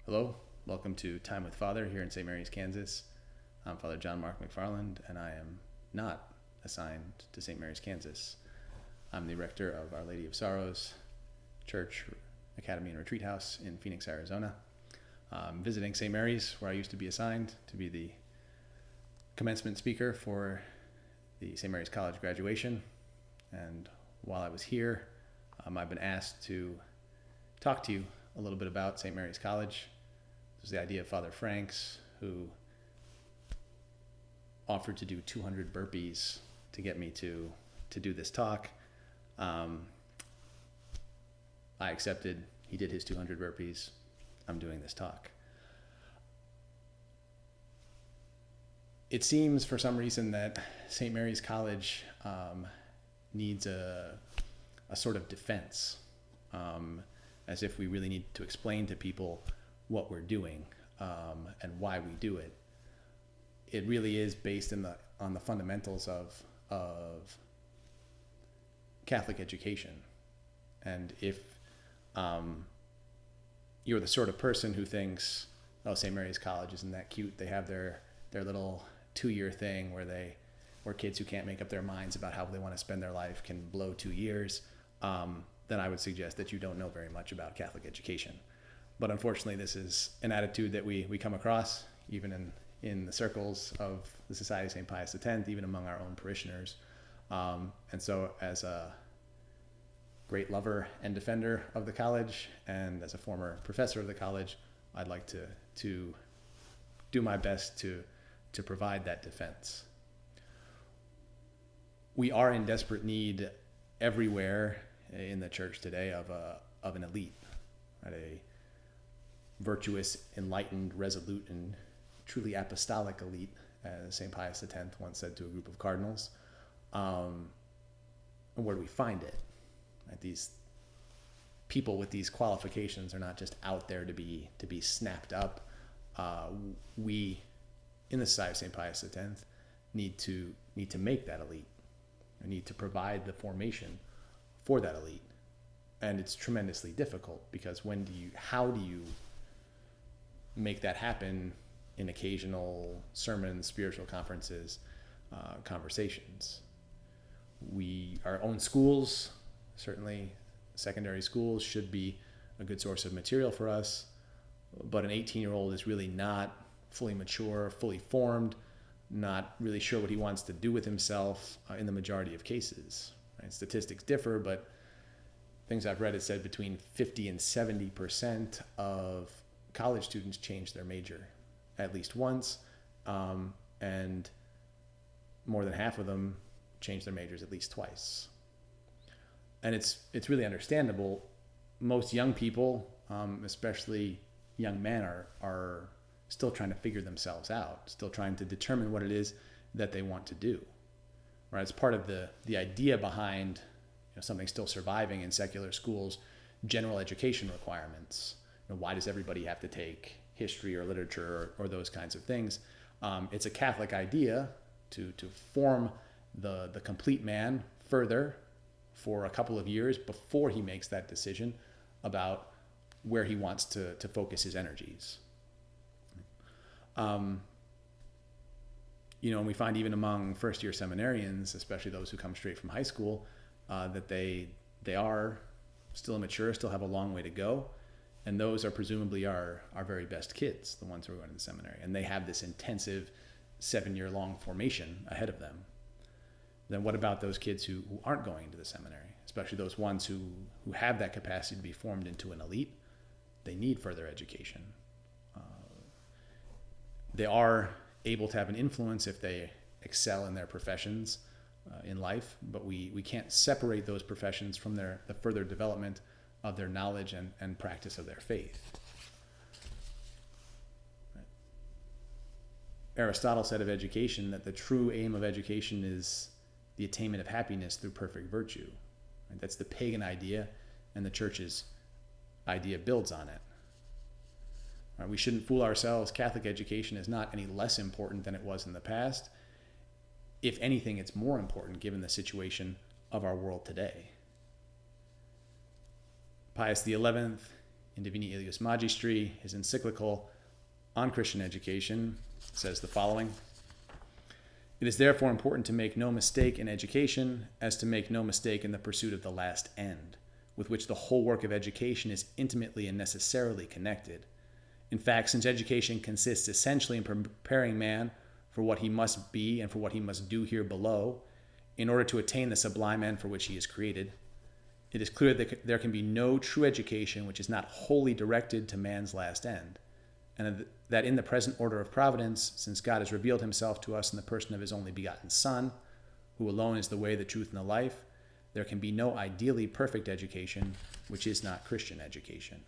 Hello, welcome to Time with Father here in St. Mary's, Kansas. I'm Father John Mark McFarland, and I am not assigned to St. Mary's, Kansas. I'm the rector of Our Lady of Sorrows Church, Academy, and Retreat House in Phoenix, Arizona. I'm visiting St. Mary's, where I used to be assigned to be the commencement speaker for the St. Mary's College graduation. And while I was here, I've been asked to talk to you a little bit about St. Mary's College. This was the idea of Father Franks, who offered to do 200 burpees to get me to do this talk. I accepted. He did his 200 burpees. I'm doing this talk. It seems for some reason that St. Mary's College needs a sort of defense, as if we really need to explain to people what we're doing and why we do it. It really is based on the fundamentals of Catholic education. And if you're the sort of person who thinks, oh, St. Mary's College isn't that cute, they have their little 2-year thing where kids who can't make up their minds about how they want to spend their life can blow 2 years, then I would suggest that you don't know very much about Catholic education. But unfortunately, this is an attitude that we come across even in the circles of the Society of St. Pius X, even among our own parishioners. And so as a great lover and defender of the college, and as a former professor of the college, I'd like to do my best to provide that defense. We are in desperate need everywhere in the church today of an elite, right? A virtuous, enlightened, resolute, and truly apostolic elite, as St. Pius X once said to a group of cardinals. And where do we find it? Right? These people with these qualifications are not just out there to be snapped up. We, in the Society of St. Pius X, need to make that elite. We need to provide the formation for that elite. And it's tremendously difficult, because how do you make that happen in occasional sermons, spiritual conferences, conversations? Our own schools, certainly secondary schools, should be a good source of material for us, but an 18-year-old is really not fully mature, fully formed, not really sure what he wants to do with himself in the majority of cases. Right? Statistics differ, but things I've read, it said between 50 and 70% of college students change their major at least once, and more than half of them change their majors at least twice. And it's really understandable. Most young people, especially young men, are still trying to figure themselves out, still trying to determine what it is that they want to do. Right? It's part of the idea behind something still surviving in secular schools, general education requirements. Why does everybody have to take history or literature or those kinds of things? It's a Catholic idea to form the complete man further for a couple of years before he makes that decision about where he wants to focus his energies. And we find even among first-year seminarians, especially those who come straight from high school, that they are still immature, still have a long way to go. And those are presumably our very best kids, the ones who are going to the seminary. And they have this intensive 7-year-long formation ahead of them. Then what about those kids who aren't going to the seminary, especially those ones who have that capacity to be formed into an elite? They need further education. They are able to have an influence if they excel in their professions in life, but we can't separate those professions from the further development of their knowledge and practice of their faith. Right. Aristotle said of education that the true aim of education is the attainment of happiness through perfect virtue. Right? That's the pagan idea, and the church's idea builds on it. Right? We shouldn't fool ourselves. Catholic education is not any less important than it was in the past. If anything, it's more important given the situation of our world today. Pius XI in Divini Ilius Magistri, his encyclical on Christian education, says the following: "It is therefore important to make no mistake in education, as to make no mistake in the pursuit of the last end, with which the whole work of education is intimately and necessarily connected. In fact, since education consists essentially in preparing man for what he must be and for what he must do here below, in order to attain the sublime end for which he is created, it is clear that there can be no true education which is not wholly directed to man's last end, and that in the present order of providence, since God has revealed himself to us in the person of his only begotten Son, who alone is the way, the truth, and the life, there can be no ideally perfect education which is not Christian education."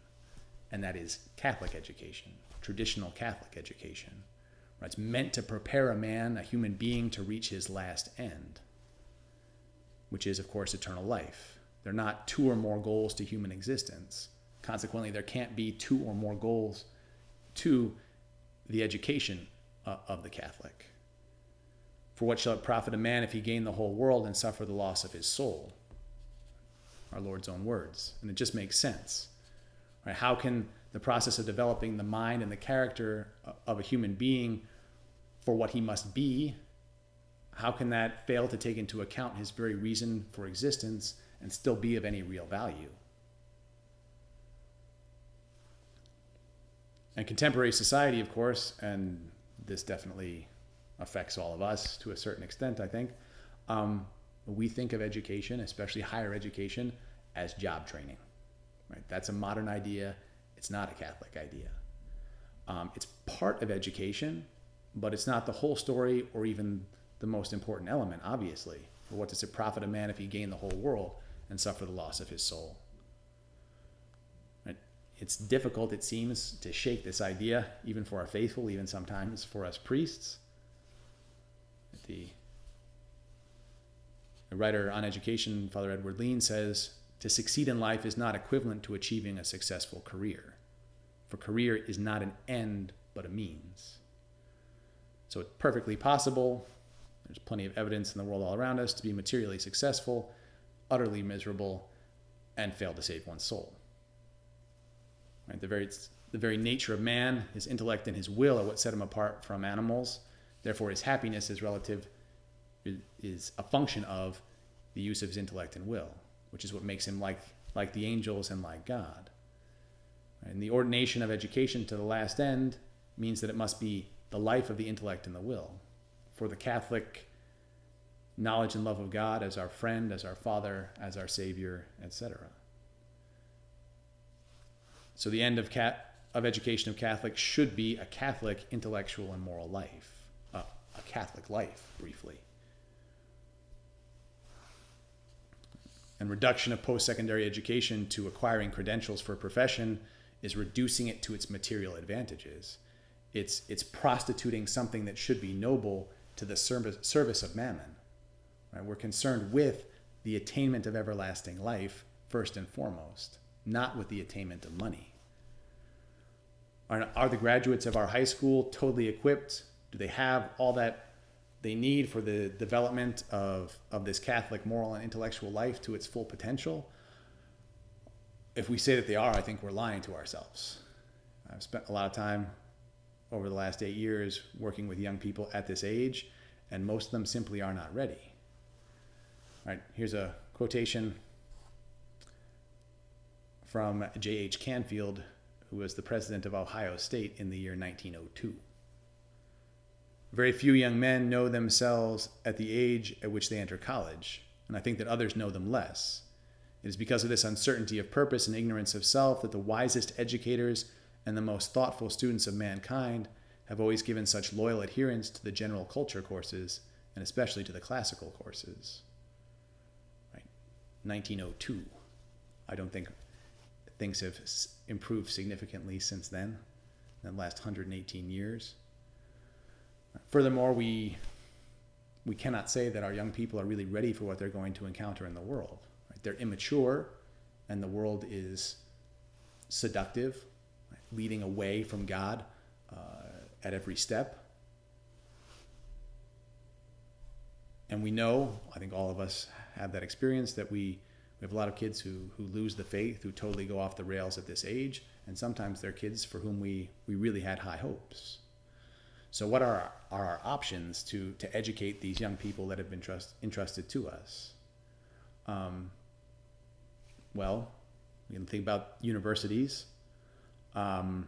And that is Catholic education, traditional Catholic education. Right? It's meant to prepare a man, a human being, to reach his last end, which is, of course, eternal life. There are not two or more goals to human existence. Consequently, there can't be two or more goals to the education of the Catholic. "For what shall it profit a man if he gain the whole world and suffer the loss of his soul?" Our Lord's own words. And it just makes sense. Right? How can the process of developing the mind and the character of a human being for what he must be, how can that fail to take into account his very reason for existence and still be of any real value? And contemporary society, of course, and this definitely affects all of us to a certain extent, I think, we think of education, especially higher education, as job training. Right? That's a modern idea. It's not a Catholic idea. It's part of education, but it's not the whole story or even the most important element, obviously. For what does it profit a man if he gain the whole world and suffer the loss of his soul? Right? It's difficult, it seems, to shake this idea, even for our faithful, even sometimes for us priests. The writer on education, Father Edward Lean, says, "To succeed in life is not equivalent to achieving a successful career. For career is not an end, but a means." So it's perfectly possible, there's plenty of evidence in the world all around us, to be materially successful, utterly miserable, and fail to save one's soul. Right? The very nature of man, his intellect and his will, are what set him apart from animals. Therefore, his happiness is a function of the use of his intellect and will, which is what makes him like the angels and like God. And the ordination of education to the last end means that it must be the life of the intellect and the will. For the Catholic, knowledge and love of God as our friend, as our Father, as our Savior, etc. So the end of education of Catholics should be a Catholic intellectual and moral life, a Catholic life, briefly. And reduction of post-secondary education to acquiring credentials for a profession is reducing it to its material advantages. It's prostituting something that should be noble to the service of mammon. Right? We're concerned with the attainment of everlasting life first and foremost, not with the attainment of money. Are the graduates of our high school totally equipped? Do they have all that they need for the development of this Catholic moral and intellectual life to its full potential? If we say that they are, I think we're lying to ourselves. I've spent a lot of time over the last 8 years working with young people at this age, and most of them simply are not ready. All right, here's a quotation from J.H. Canfield, who was the president of Ohio State in the year 1902. "Very few young men know themselves at the age at which they enter college, and I think that others know them less. It is because of this uncertainty of purpose and ignorance of self that the wisest educators and the most thoughtful students of mankind have always given such loyal adherence to the general culture courses, and especially to the classical courses." Right. 1902. I don't think things have improved significantly since then, in the last 118 years. Furthermore, we cannot say that our young people are really ready for what they're going to encounter in the world. Right? They're immature, and the world is seductive, right? Leading away from God at every step. And we know, I think all of us have that experience, that we We have a lot of kids who lose the faith, who totally go off the rails at this age, and sometimes they're kids for whom we really had high hopes. So what are our options to educate these young people that have been entrusted to us? Well, we can think about universities, and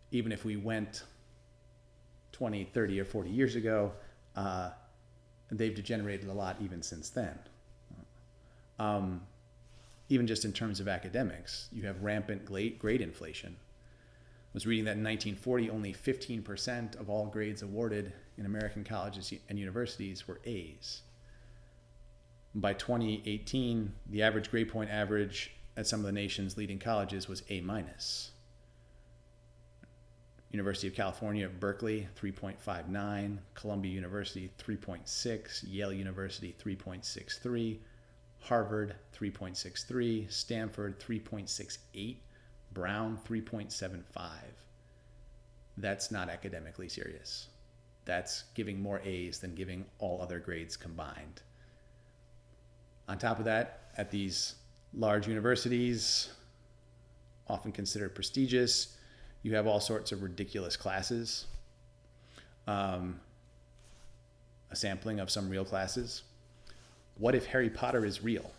even if we went 20, 30, or 40 years ago, they've degenerated a lot even since then. Even just in terms of academics, you have rampant grade inflation. I was reading that in 1940, only 15% of all grades awarded in American colleges and universities were A's. By 2018, the average grade point average at some of the nation's leading colleges was A-. University of California at Berkeley, 3.59, Columbia University, 3.6, Yale University, 3.63, Harvard, 3.63, Stanford, 3.68, Brown, 3.75. That's not academically serious. That's giving more A's than giving all other grades combined. On top of that, at these large universities, often considered prestigious, you have all sorts of ridiculous classes, a sampling of some real classes. What if Harry Potter is real?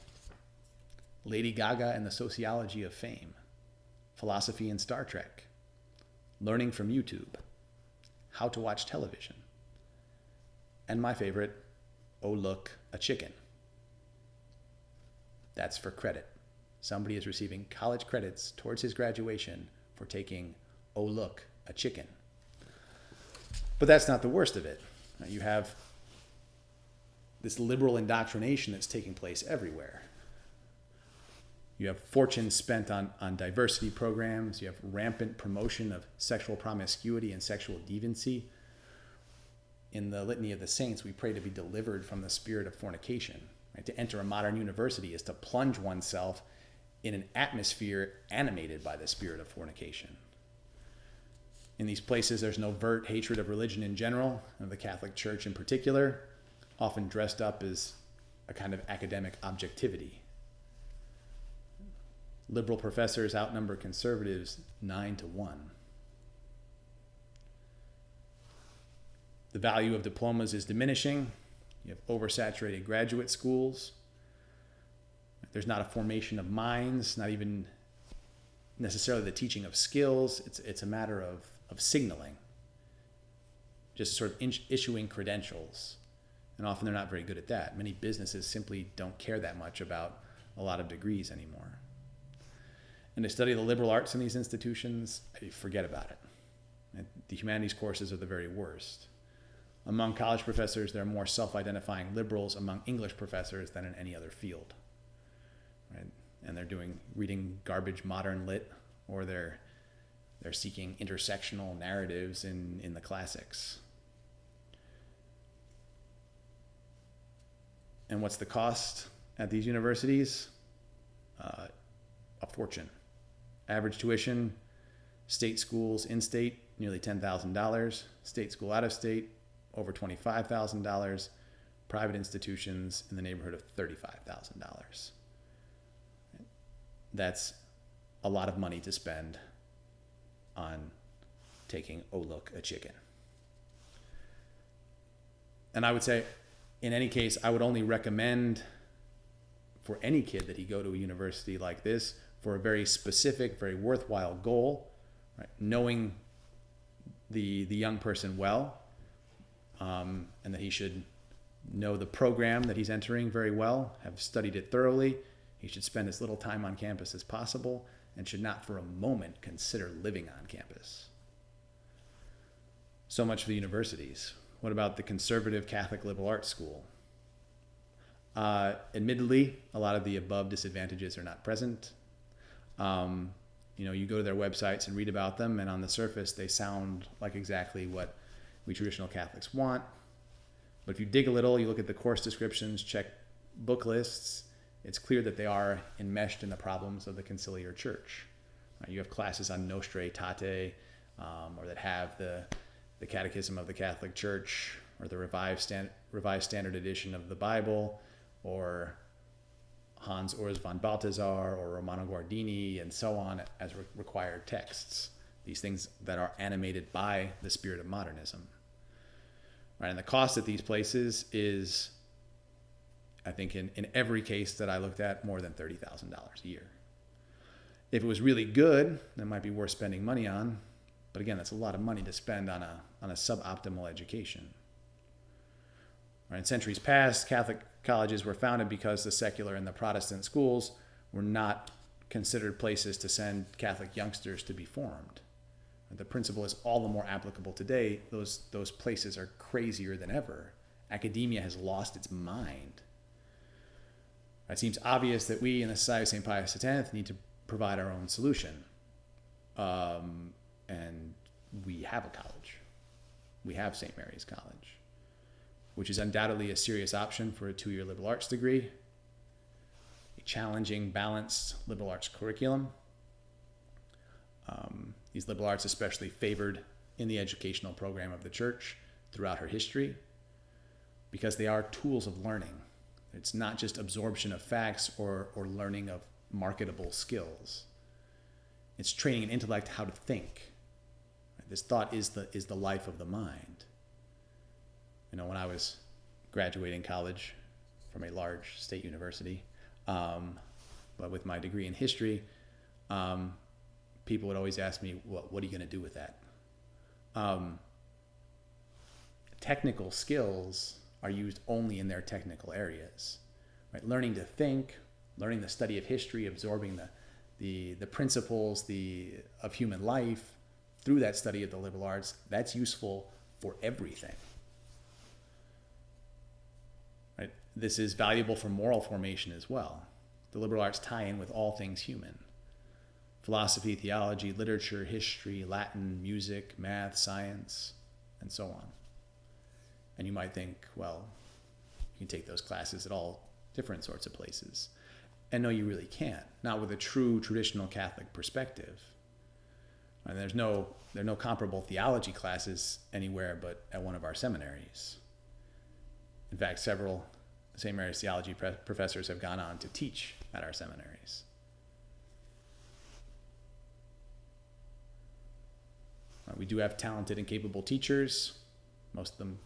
Lady Gaga and the Sociology of Fame, Philosophy and Star Trek, Learning from YouTube, How to Watch Television, and my favorite, Oh Look, a Chicken. That's for credit. Somebody is receiving college credits towards his graduation for taking Oh Look, a Chicken. But that's not the worst of it. You have this liberal indoctrination that's taking place everywhere. You have fortunes spent on diversity programs. You have rampant promotion of sexual promiscuity and sexual deviancy. In the Litany of the Saints, we pray to be delivered from the spirit of fornication. Right? To enter a modern university is to plunge oneself in an atmosphere animated by the spirit of fornication. In these places, there's an overt hatred of religion in general, and of the Catholic Church in particular, often dressed up as a kind of academic objectivity. Liberal professors outnumber conservatives 9-1. The value of diplomas is diminishing. You have oversaturated graduate schools. There's not a formation of minds, not even necessarily the teaching of skills. It's a matter of signaling, just sort of issuing credentials. And often they're not very good at that. Many businesses simply don't care that much about a lot of degrees anymore. And to study the liberal arts in these institutions, forget about it. And the humanities courses are the very worst. Among college professors, there are more self-identifying liberals among English professors than in any other field. Right? And they're reading garbage modern lit, or they're seeking intersectional narratives in the classics. And what's the cost at these universities? A fortune. Average tuition, state schools in-state, nearly $10,000. State school out-of-state, over $25,000. Private institutions in the neighborhood of $35,000. That's a lot of money to spend on taking Oh Look, a Chicken. And I would say, in any case, I would only recommend for any kid that he go to a university like this for a very specific, very worthwhile goal, right? Knowing the young person well, and that he should know the program that he's entering very well, have studied it thoroughly. He should spend as little time on campus as possible, and should not for a moment consider living on campus. So much for the universities. What about the conservative Catholic liberal arts school? Admittedly, a lot of the above disadvantages are not present. You go to their websites and read about them, and on the surface, they sound like exactly what we traditional Catholics want. But if you dig a little, you look at the course descriptions, check book lists, it's clear that they are enmeshed in the problems of the conciliar church. You have classes on Nostra Aetate, or that have the Catechism of the Catholic Church, or the Revised Revised Standard Edition of the Bible, or Hans Urs von Balthasar, or Romano Guardini, and so on, as required texts. These things that are animated by the spirit of modernism. Right? And the cost at these places is, I think in every case that I looked at, more than $30,000 a year. If it was really good, that might be worth spending money on. But again, that's a lot of money to spend on a suboptimal education. Right? In centuries past, Catholic colleges were founded because the secular and the Protestant schools were not considered places to send Catholic youngsters to be formed. The principle is all the more applicable today. Those places are crazier than ever. Academia has lost its mind. It seems obvious that we in the Society of St. Pius X need to provide our own solution. And we have a college. We have St. Mary's College, which is undoubtedly a serious option for a 2-year liberal arts degree, a challenging, balanced liberal arts curriculum. These liberal arts especially favored in the educational program of the church throughout her history, because they are tools of learning. It's not just absorption of facts or learning of marketable skills. It's training an intellect how to think. This thought is the life of the mind. When I was graduating college from a large state university, but with my degree in history, people would always ask me, what are you going to do with that? Technical skills are used only in their technical areas. Right? Learning to think, learning the study of history, absorbing the principles of human life through that study of the liberal arts, that's useful for everything. Right? This is valuable for moral formation as well. The liberal arts tie in with all things human. Philosophy, theology, literature, history, Latin, music, math, science, and so on. And you might think, well, you can take those classes at all different sorts of places. And no, you really can't. Not with a true traditional Catholic perspective. And there are no comparable theology classes anywhere but at one of our seminaries. In fact, several St. Mary's theology professors have gone on to teach at our seminaries. We do have talented and capable teachers. Most of them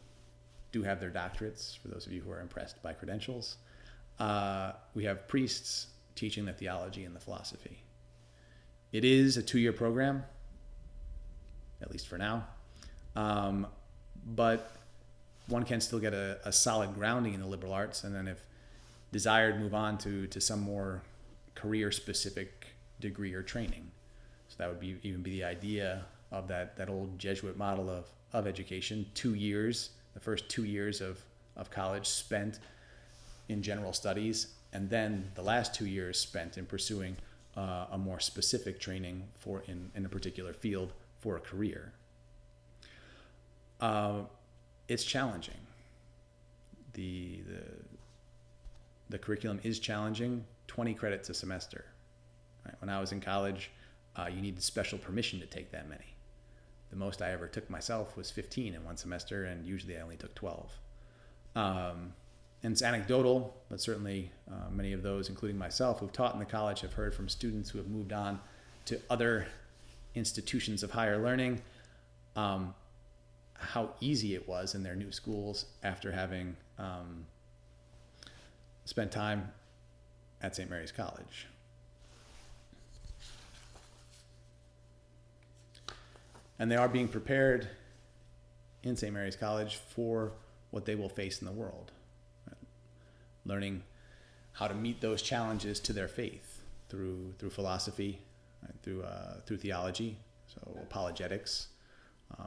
do have their doctorates, for those of you who are impressed by credentials. We have priests teaching the theology and the philosophy. It is a 2-year program, at least for now. But one can still get a solid grounding in the liberal arts, and then if desired, move on to some more career-specific degree or training. So that would even be the idea of that old Jesuit model of education. 2 years, the first 2 years of college spent in general studies, and then the last 2 years spent in pursuing a more specific training in a particular field for a career. It's challenging. The curriculum is challenging. 20 credits a semester. Right? When I was in college, you needed special permission to take that many. The most I ever took myself was 15 in one semester, and usually I only took 12. And it's anecdotal, but certainly many of those, including myself, who've taught in the college, have heard from students who have moved on to other institutions of higher learning, how easy it was in their new schools after having spent time at St. Mary's College. And they are being prepared in St. Mary's College for what they will face in the world. Right? Learning how to meet those challenges to their faith through philosophy, right? through theology, so apologetics,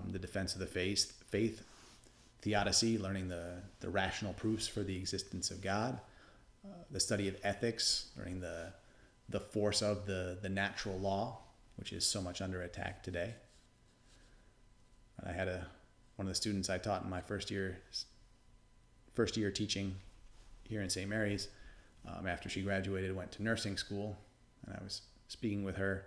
the defense of the faith, theodicy, learning the rational proofs for the existence of God, the study of ethics, learning the force of the natural law, which is so much under attack today. I had one of the students I taught in my first year teaching here in St. Mary's, after she graduated, went to nursing school, and I was speaking with her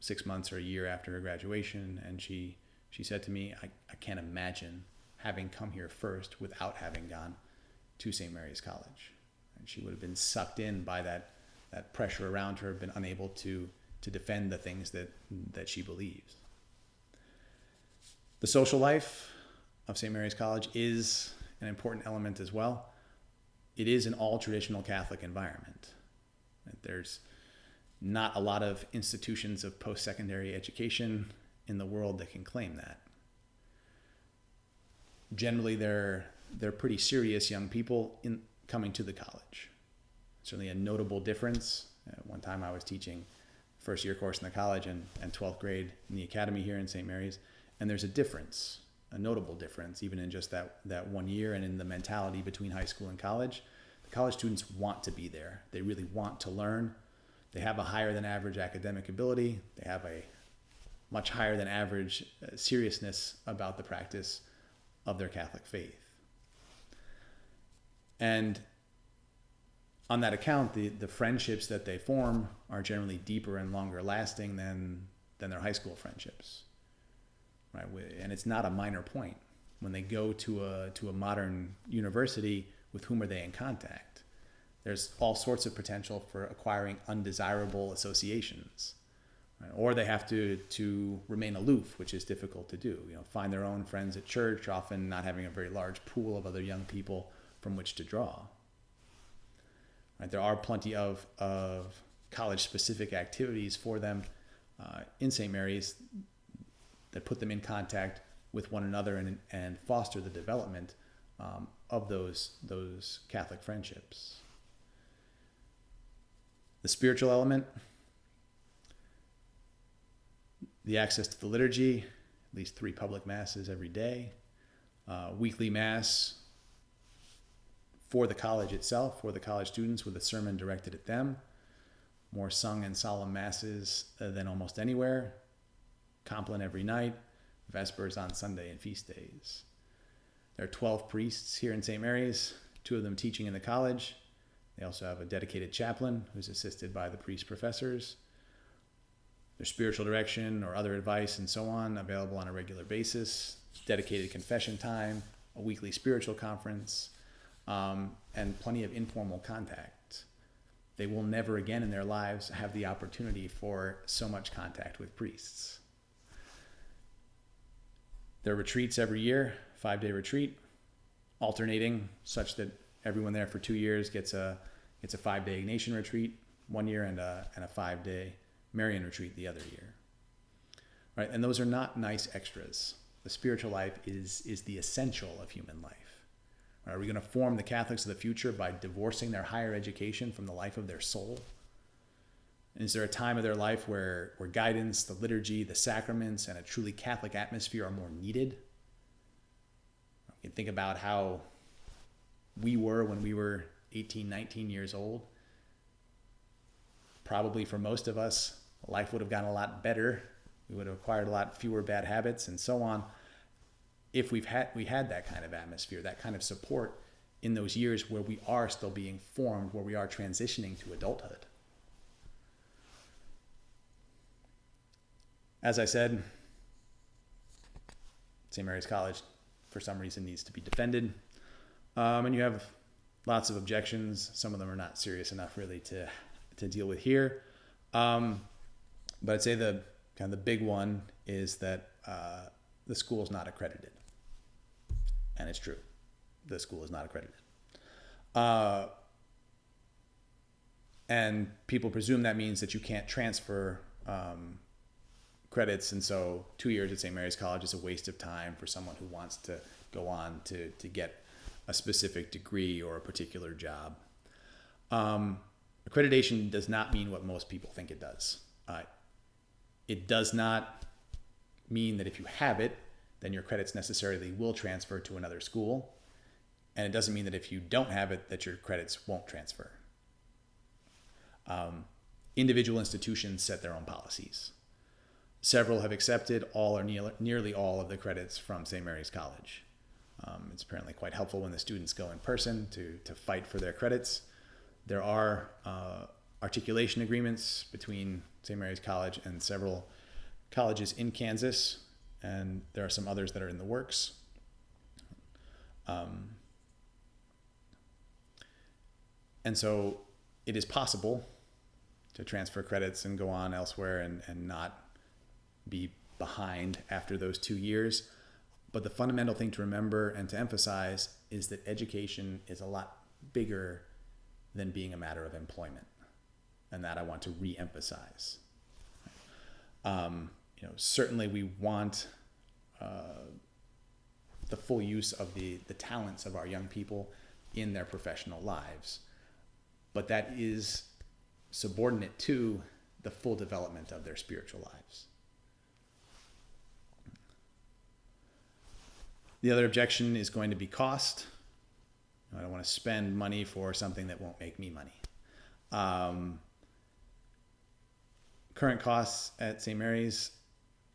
6 months or a year after her graduation, and she said to me, I can't imagine having come here first without having gone to St. Mary's College. And she would have been sucked in by that pressure around her, been unable to defend the things that she believes. The social life of St. Mary's College is an important element as well. It is an all-traditional Catholic environment. There's not a lot of institutions of post-secondary education in the world that can claim that. Generally, they're pretty serious young people coming to the college. Certainly a notable difference. One time I was teaching first year course in the college and 12th grade in the academy here in St. Mary's, and there's a difference, a notable difference, even in just that 1 year and in the mentality between high school and college. The college students want to be there. They really want to learn. They have a higher than average academic ability. They have a much higher than average seriousness about the practice of their Catholic faith. And on that account, the friendships that they form are generally deeper and longer lasting than their high school friendships, right? And it's not a minor point. When they go to a modern university, with whom are they in contact? There's all sorts of potential for acquiring undesirable associations, right? Or they have to remain aloof, which is difficult to do. Find their own friends at church, often not having a very large pool of other young people from which to draw. Right? There are plenty of college-specific activities for them in St. Mary's that put them in contact with one another and foster the development of those Catholic friendships. The spiritual element, the access to the liturgy, at least 3 public masses every day, weekly mass for the college itself, for the college students, with a sermon directed at them, more sung and solemn masses than almost anywhere, compline every night, vespers on Sunday and feast days. There are 12 priests here in St. Mary's, 2 of them teaching in the college. They also have a dedicated chaplain who's assisted by the priest professors. There's spiritual direction or other advice and so on available on a regular basis, dedicated confession time, a weekly spiritual conference, and plenty of informal contact. They will never again in their lives have the opportunity for so much contact with priests. There are retreats every year, 5-day retreat, alternating such that everyone there for 2 years gets a 5-day Ignatian retreat 1 year and a 5-day Marian retreat the other year. Right? And those are not nice extras. The spiritual life is the essential of human life. Are we going to form the Catholics of the future by divorcing their higher education from the life of their soul? And is there a time of their life where guidance, the liturgy, the sacraments, and a truly Catholic atmosphere are more needed? You can think about how we were when we were 18, 19 years old. Probably for most of us, life would have gotten a lot better. We would have acquired a lot fewer bad habits and so on, if we had that kind of atmosphere, that kind of support in those years where we are still being formed, where we are transitioning to adulthood. As I said, St. Mary's College, for some reason, needs to be defended. And you have lots of objections. Some of them are not serious enough really to deal with here. But I'd say the big one is that the school is not accredited. And it's true. The school is not accredited. And people presume that means that you can't transfer credits, and so 2 years at St. Mary's College is a waste of time for someone who wants to go on to get a specific degree or a particular job. Accreditation does not mean what most people think it does. It does not mean that if you have it, then your credits necessarily will transfer to another school. And it doesn't mean that if you don't have it, that your credits won't transfer. Individual institutions set their own policies. Several have accepted all or nearly all of the credits from St. Mary's College. It's apparently quite helpful when the students go in person to fight for their credits. There are articulation agreements between St. Mary's College and several colleges in Kansas, and there are some others that are in the works. And so it is possible to transfer credits and go on elsewhere and not be behind after those 2 years. But the fundamental thing to remember and to emphasize is that education is a lot bigger than being a matter of employment. And that I want to re-emphasize. Certainly we want the full use of the talents of our young people in their professional lives. But that is subordinate to the full development of their spiritual lives. The other objection is going to be cost. I don't want to spend money for something that won't make me money. Current costs at St. Mary's,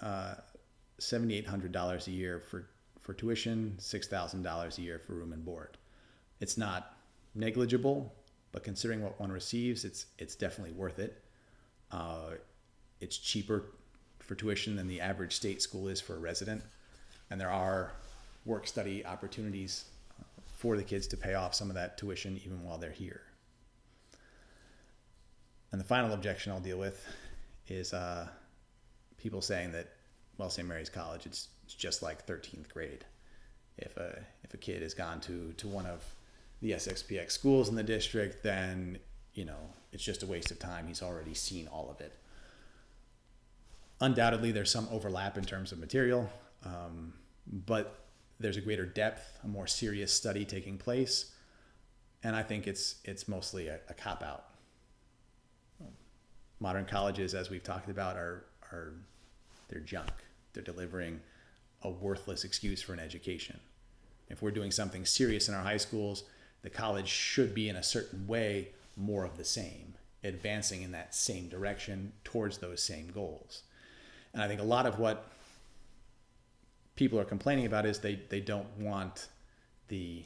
$7,800 a year for tuition, $6,000 a year for room and board. It's not negligible, but considering what one receives, it's definitely worth it. It's cheaper for tuition than the average state school is for a resident, and there are work-study opportunities for the kids to pay off some of that tuition even while they're here. And the final objection I'll deal with is people saying that, well, St. Mary's College, it's just like 13th grade. If a kid has gone to one of the SXPX schools in the district, then, it's just a waste of time. He's already seen all of it. Undoubtedly, there's some overlap in terms of material, but there's a greater depth, a more serious study taking place, and I think it's mostly a cop-out. Modern colleges, as we've talked about, they're junk. They're delivering a worthless excuse for an education. If we're doing something serious in our high schools, the college should be in a certain way more of the same, advancing in that same direction towards those same goals. And I think a lot of what people are complaining about is they don't want the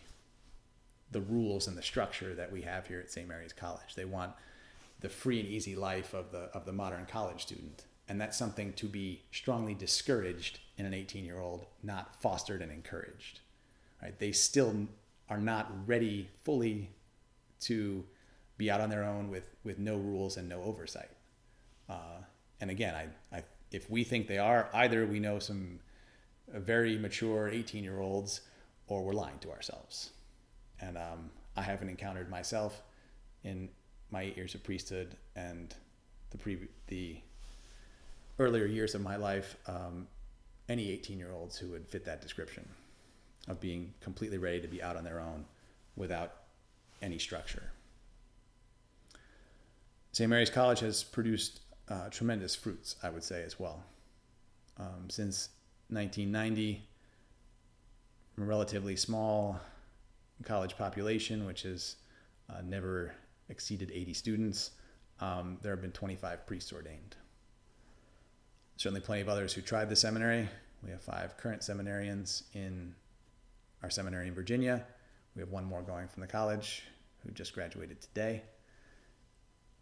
rules and the structure that we have here at St. Mary's College. They want the free and easy life of the modern college student. And that's something to be strongly discouraged in an 18-year-old, not fostered and encouraged. Right? They still are not ready fully to be out on their own with no rules and no oversight. And again, if we think they are, either we know some very mature 18-year-olds or we're lying to ourselves. And I haven't encountered myself in my 8 years of priesthood and the earlier years of my life, any 18-year-olds who would fit that description of being completely ready to be out on their own without any structure. St. Mary's College has produced tremendous fruits, I would say, as well. Since 1990, from a relatively small college population, which has never exceeded 80 students, there have been 25 priests ordained. Certainly plenty of others who tried the seminary. We have 5 current seminarians in our seminary in Virginia. We have 1 more going from the college who just graduated today.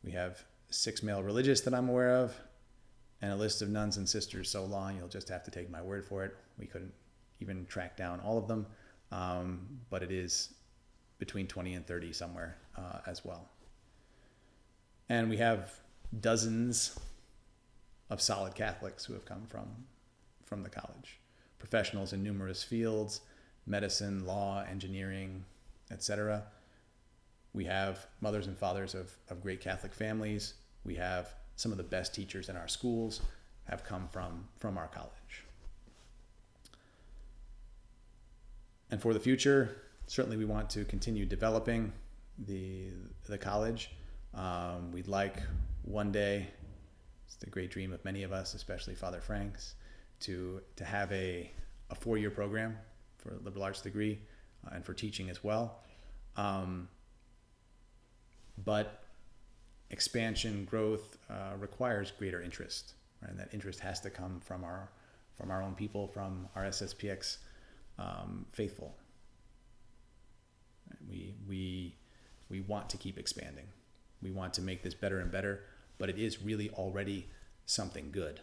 We have 6 male religious that I'm aware of, and a list of nuns and sisters so long you'll just have to take my word for it. We couldn't even track down all of them, but it is between 20 and 30 somewhere as well. And we have dozens of solid Catholics who have come from the college. Professionals in numerous fields, medicine, law, engineering, etc. We have mothers and fathers of great Catholic families. We have some of the best teachers in our schools have come from our college. And for the future, certainly we want to continue developing the college. We'd like one day, it's the great dream of many of us, especially Father Frank's, to have a 4-year program for a liberal arts degree and for teaching as well. But expansion, growth requires greater interest, right? And that interest has to come from our own people, from our SSPX faithful. We want to keep expanding. We want to make this better and better, but it is really already something good.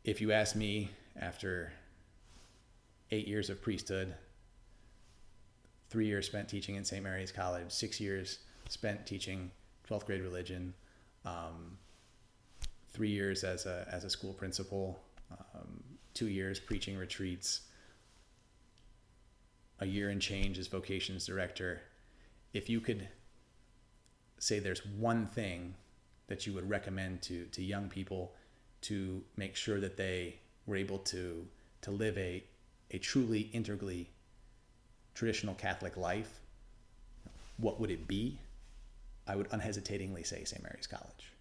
If you ask me after 8 years of priesthood, 3 years spent teaching in St. Mary's College, 6 years spent teaching 12th grade religion, 3 years as a school principal, 2 years preaching retreats, a year and change as vocations director. If you could say there's one thing that you would recommend to young people to make sure that they were able to live a truly integrally traditional Catholic life, what would it be? I would unhesitatingly say St. Mary's College.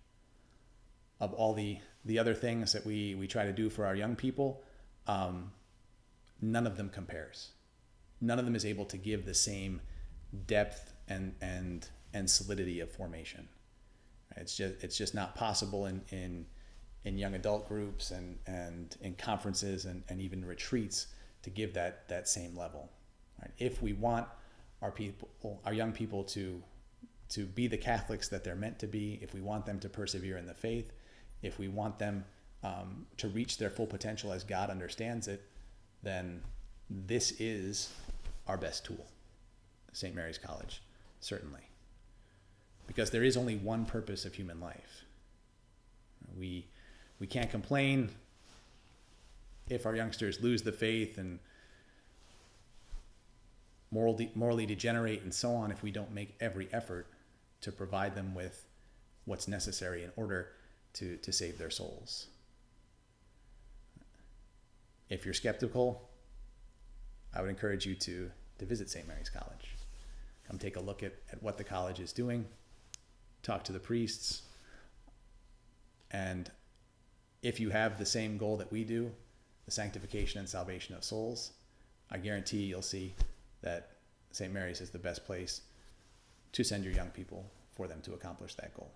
Of all the other things that we try to do for our young people, none of them compares. None of them is able to give the same depth and solidity of formation. It's just not possible in young adult groups and in conferences and even retreats to give that same level. Right? If we want our young people to be the Catholics that they're meant to be, if we want them to persevere in the faith, if we want them to reach their full potential as God understands it, then this is our best tool, St. Mary's College, certainly. Because there is only one purpose of human life. We can't complain if our youngsters lose the faith and morally degenerate and so on if we don't make every effort to provide them with what's necessary in order to save their souls. If you're skeptical, I would encourage you to visit St. Mary's College. Come take a look at what the college is doing, talk to the priests, and if you have the same goal that we do, the sanctification and salvation of souls, I guarantee you'll see that St. Mary's is the best place to send your young people for them to accomplish that goal.